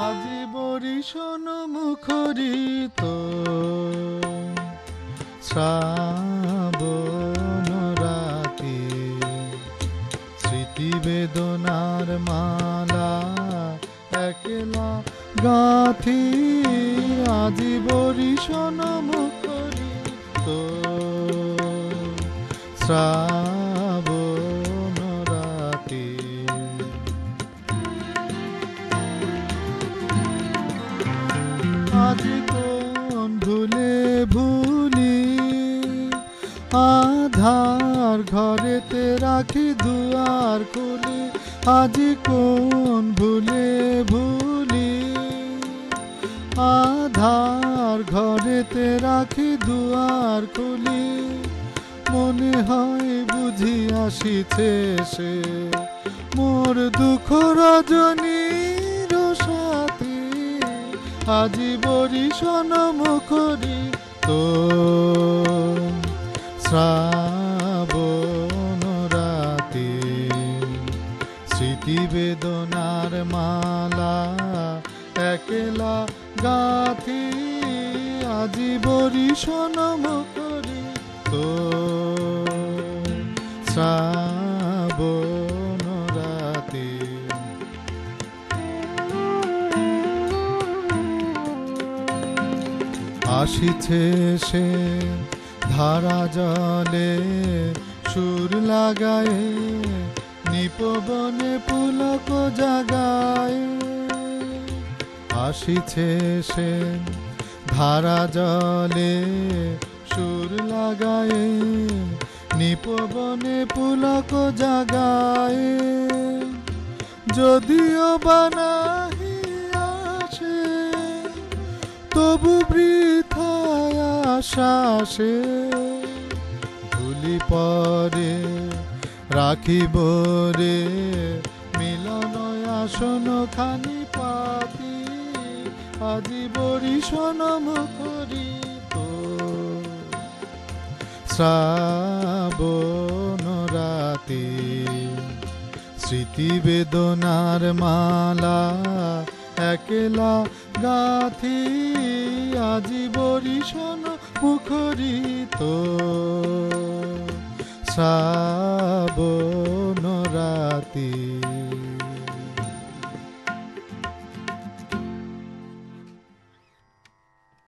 আজি বরিশন মুখরিত শ্রাবণ রাতে, স্মৃতি বেদনার মালা একলা গাঁথি। আজি বরিশন মুখরিত শ্রাবণ রাতে, আজি কোন ভুলে ভুলি আধার ঘরেতে রাখি দুয়ার খুলি। আজি কোন ভুলে ভুলি আধার ঘরেতে রাখি দুয়ার খুলি। মনে হয় বুঝি আসিছে সে মোর দুঃখ রজনীর সাথী। আজি বরিশন মুখরিত শ্রাবণ রাতে, স্মৃতি বেদনার মালা একলা গাঁথি। আজি বরিশন মুখরিত শ্রাবণ রাতে। আসিছে সে ধারা জলে সুর লাগায়, নিপবনে পুলক জাগায়। আসিছে সে ধারা জলে সুর লাগায়, নিপবনে পুলক জাগায়। যদিও বানাহি আসে তবু বৃথায় আশা সে। ভুলি পরে রাখিব রে মিলন আসন খানি পাতি। আজি বরিশন মুখরিত শ্রাবণ রাতে, স্মৃতি বেদনার মালা একলা গাঁথি। আজি বরিশন মুখরিত শ্রাবণ রাতে।